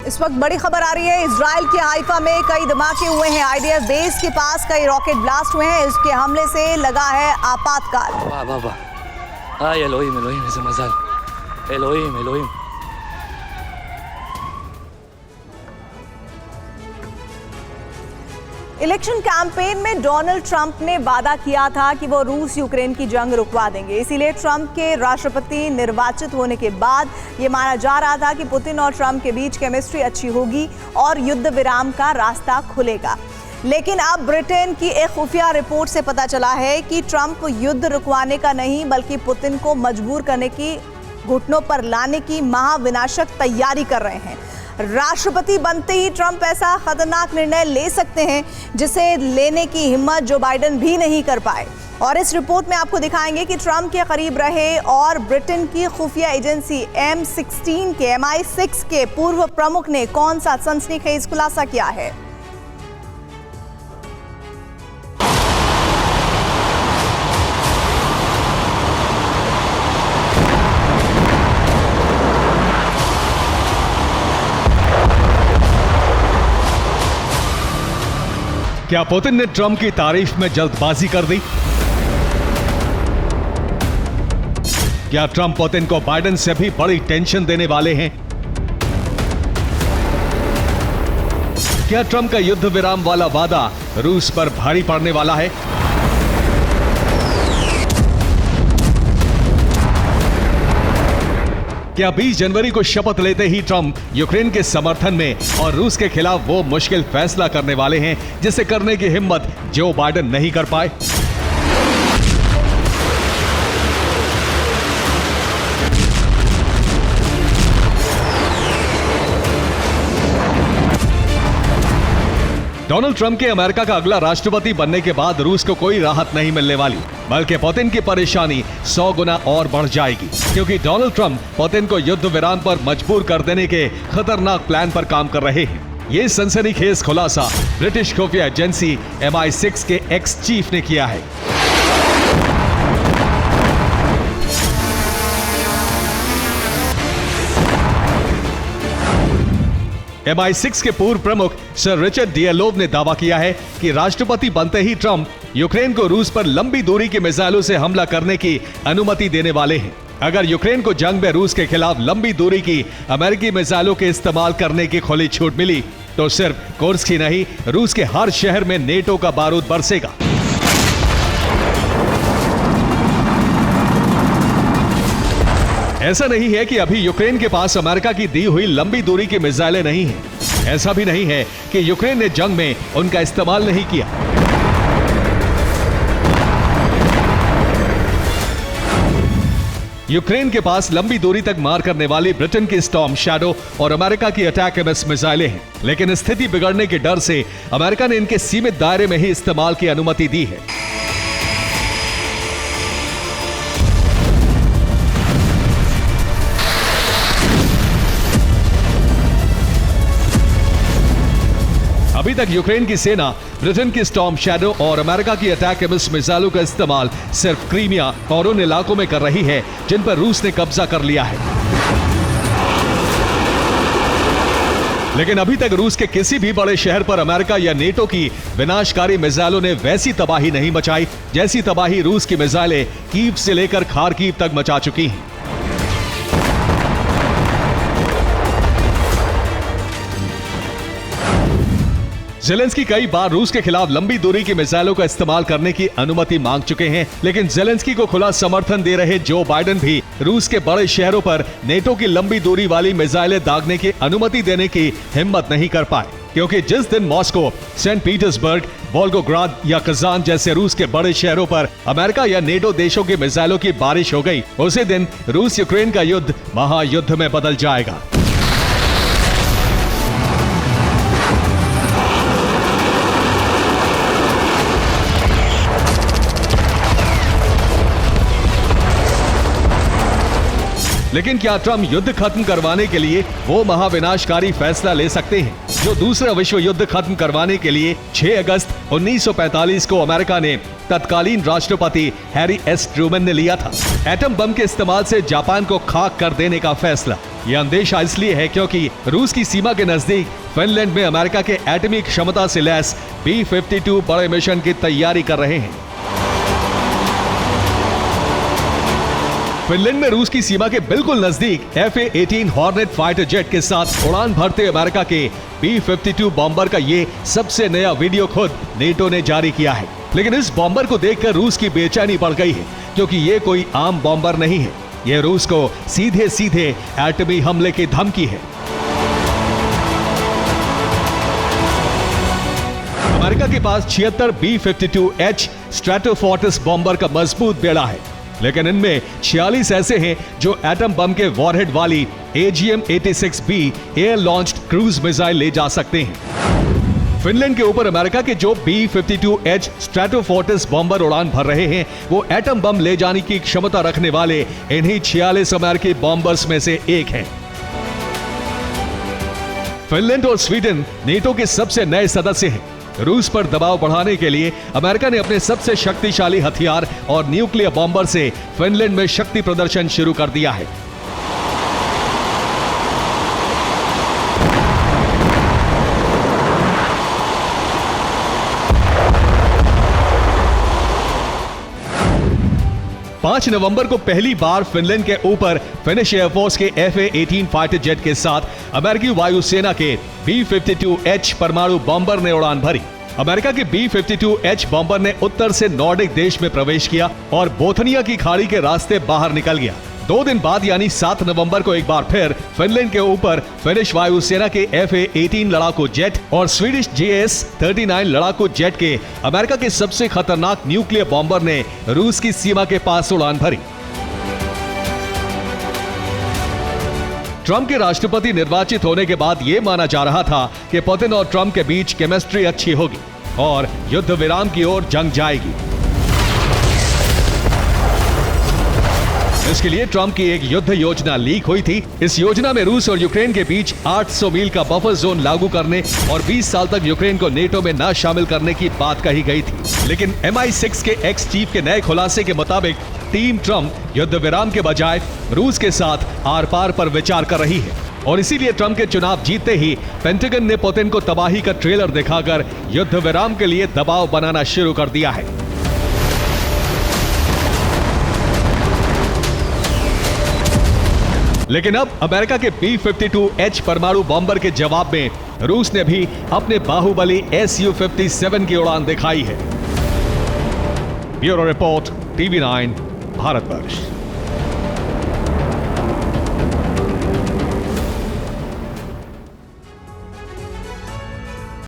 इस वक्त बड़ी खबर आ रही है। इजराइल के हाइफा में कई धमाके हुए हैं। आईडीएफ बेस के पास कई रॉकेट ब्लास्ट हुए हैं। इसके हमले से लगा है आपातकाल। वाह वाह वाह, ay Elohim, Elohim, איזה מזל. Elohim, Elohim. Election campaign में डोनाल्ड ट्रंप ने वादा किया था कि वो रूस यूक्रेन की जंग रुकवा देंगे। इसीलिए ट्रंप के राष्ट्रपति निर्वाचित होने के बाद ये माना जा रहा था कि पुतिन और ट्रंप के बीच केमिस्ट्री अच्छी होगी और युद्ध विराम का रास्ता खुलेगा। लेकिन अब ब्रिटेन की एक खुफिया रिपोर्ट से पता चला है कि ट्रंप युद्ध रुकवाने का नहीं बल्कि पुतिन को मजबूर करने की, घुटनों पर लाने की महाविनाशक तैयारी कर रहे हैं। राष्ट्रपति बनते ही ट्रंप ऐसा खतरनाक निर्णय ले सकते हैं जिसे लेने की हिम्मत जो बाइडेन भी नहीं कर पाए। और इस रिपोर्ट में आपको दिखाएंगे कि ट्रंप के करीब रहे और ब्रिटेन की खुफिया एजेंसी M16 के MI6 के पूर्व प्रमुख ने कौन सा सनसनीखेज खुलासा किया है। क्या पुतिन ने ट्रंप की तारीफ में जल्दबाजी कर दी? क्या ट्रंप पुतिन को बाइडेन से भी बड़ी टेंशन देने वाले हैं? क्या ट्रंप का युद्ध विराम वाला वादा रूस पर भारी पड़ने वाला है? क्या 20 जनवरी को शपथ लेते ही ट्रंप यूक्रेन के समर्थन में और रूस के खिलाफ वो मुश्किल फैसला करने वाले हैं जिसे करने की हिम्मत जो बाइडेन नहीं कर पाए? डोनाल्ड ट्रंप के अमेरिका का अगला राष्ट्रपति बनने के बाद रूस को कोई राहत नहीं मिलने वाली, बल्कि पुतिन की परेशानी 100 गुना और बढ़ जाएगी, क्योंकि डोनाल्ड ट्रंप पुतिन को युद्ध विराम पर मजबूर कर देने के खतरनाक प्लान पर काम कर रहे हैं। ये सनसनीखेज खुलासा ब्रिटिश खुफिया एजेंसी MI6 के एक्स चीफ ने किया है। MI6 के पूर्व प्रमुख सर रिचर्ड डियलोव ने दावा किया है कि राष्ट्रपति बनते ही ट्रंप यूक्रेन को रूस पर लंबी दूरी के मिसाइलों से हमला करने की अनुमति देने वाले हैं। अगर यूक्रेन को जंग में रूस के खिलाफ लंबी दूरी की अमेरिकी मिसाइलों के इस्तेमाल करने की खुली छूट मिली तो सिर्फ कुर्स्क ही नहीं, रूस के हर शहर में नेटो का बारूद बरसेगा। ऐसा नहीं है कि अभी यूक्रेन के पास अमेरिका की दी हुई लंबी दूरी की मिसाइलें नहीं हैं। ऐसा भी नहीं है कि यूक्रेन ने जंग में उनका इस्तेमाल नहीं किया। यूक्रेन के पास लंबी दूरी तक मार करने वाली ब्रिटेन की स्टॉर्म शैडो और अमेरिका की अटैक एमएस मिसाइलें हैं, लेकिन स्थिति बिगड़ने के डर से अमेरिका ने इनके सीमित दायरे में ही इस्तेमाल की अनुमति दी है। अभी तक यूक्रेन की सेना ब्रिटेन की स्टॉर्म शैडो और अमेरिका की अटैक एमएस मिसाइलों का इस्तेमाल सिर्फ क्रीमिया और उन इलाकों में कर रही है जिन पर रूस ने कब्जा कर लिया है। लेकिन अभी तक रूस के किसी भी बड़े शहर पर अमेरिका या नेटो की विनाशकारी मिसाइलों ने वैसी तबाही नहीं मचाई जैसी तबाही रूस की मिसाइलें कीव से लेकर खारकीव तक मचा चुकी हैं। ज़ेलेंस्की कई बार रूस के खिलाफ लंबी दूरी की मिसाइलों का इस्तेमाल करने की अनुमति मांग चुके हैं, लेकिन ज़ेलेंस्की को खुला समर्थन दे रहे जो बाइडेन भी रूस के बड़े शहरों पर नेटो की लंबी दूरी वाली मिसाइलें दागने की अनुमति देने की हिम्मत नहीं कर पाए, क्योंकि जिस दिन मॉस्को, सेंट पीटर्सबर्ग, वोल्गोग्राद या कजान जैसे रूस के बड़े शहरों पर अमेरिका या नेटो देशों की मिसाइलों की बारिश हो गई, उसी दिन रूस यूक्रेन का युद्ध महायुद्ध में बदल जाएगा। लेकिन क्या ट्रंप युद्ध खत्म करवाने के लिए वो महाविनाशकारी फैसला ले सकते हैं जो दूसरा विश्व युद्ध खत्म करवाने के लिए 6 अगस्त 1945 को अमेरिका ने तत्कालीन राष्ट्रपति हैरी एस ट्रूमैन ने लिया था? एटम बम के इस्तेमाल से जापान को खाक कर देने का फैसला। ये अंदेशा इसलिए है क्योंकि रूस की सीमा के नजदीक फिनलैंड में अमेरिका के एटॉमिक क्षमता से लैस B-52 बड़े मिशन की तैयारी कर रहे हैं। फिनलैंड में रूस की सीमा के बिल्कुल नजदीक F-18 हॉर्नेट फाइटर जेट के साथ उड़ान भरते अमेरिका के B-52 बॉम्बर का ये सबसे नया वीडियो खुद नेटो ने जारी किया है। लेकिन इस बॉम्बर को देखकर रूस की बेचैनी बढ़ गई है, क्योंकि ये कोई आम बॉम्बर नहीं है। ये रूस को सीधे सीधे एटमी हमले की धमकी है। अमेरिका के पास 76 B-52H स्ट्रैटोफोर्टिस बॉम्बर का मजबूत बेड़ा है, लेकिन इनमें 46 ऐसे हैं जो एटम बम के वॉरहेड वाली AGM-86B air launched cruise missile ले जा सकते हैं। फिनलैंड के ऊपर अमेरिका के जो B-52H स्ट्रैटोफोर्टिस बॉम्बर उड़ान भर रहे हैं, वो एटम बम ले जाने की क्षमता रखने वाले इन्हीं 46 अमेरिकी बॉम्बर्स में से एक हैं। फिनलैंड और स्वीडन नेटो के सबसे नए सदस्य हैं। रूस पर दबाव बढ़ाने के लिए अमेरिका ने अपने सबसे शक्तिशाली हथियार और न्यूक्लियर बॉम्बर से फिनलैंड में शक्ति प्रदर्शन शुरू कर दिया है। पांच नवंबर को पहली बार फिनलैंड के ऊपर फिनिश एयरफोर्स के F-18 फाइटर जेट के साथ अमेरिकी वायुसेना के B-52H परमाणु बॉम्बर ने उड़ान भरी। अमेरिका के B-52H बॉम्बर ने उत्तर से नॉर्डिक देश में प्रवेश किया और बोथनिया की खाड़ी के रास्ते बाहर निकल गया। 2 दिन बाद यानी 7 नवंबर को एक बार फिर फिनलैंड के ऊपर फिनिश वायुसेना के F-18 लड़ाकू जेट और स्वीडिश JS-39 लड़ाकू जेट के अमेरिका के सबसे खतरनाक न्यूक्लियर बॉम्बर ने रूस की सीमा के पास उड़ान भरी। ट्रंप के राष्ट्रपति निर्वाचित होने के बाद यह माना जा रहा था कि पुतिन और ट्रंप के बीच केमिस्ट्री अच्छी होगी और युद्ध विराम की ओर जंग जाएगी। इसके लिए ट्रंप की एक युद्ध योजना लीक हुई थी। इस योजना में रूस और यूक्रेन के बीच 800 मील का बफर जोन लागू करने और 20 साल तक यूक्रेन को नेटो में न शामिल करने की बात कही गई थी। लेकिन MI6 के एक्स चीफ के नए खुलासे के मुताबिक टीम ट्रंप युद्ध विराम के बजाय रूस के साथ आर पार पर विचार कर रही है और इसीलिए ट्रंप के चुनाव जीतते ही पेंटागन ने पुतिन को तबाही का ट्रेलर दिखाकर युद्ध विराम के लिए दबाव बनाना शुरू कर दिया है। लेकिन अब अमेरिका के B-52H परमाणु बॉम्बर के जवाब में रूस ने भी अपने बाहुबली Su-57 की उड़ान दिखाई है। Bureau report, TV9, Bharatvarsh.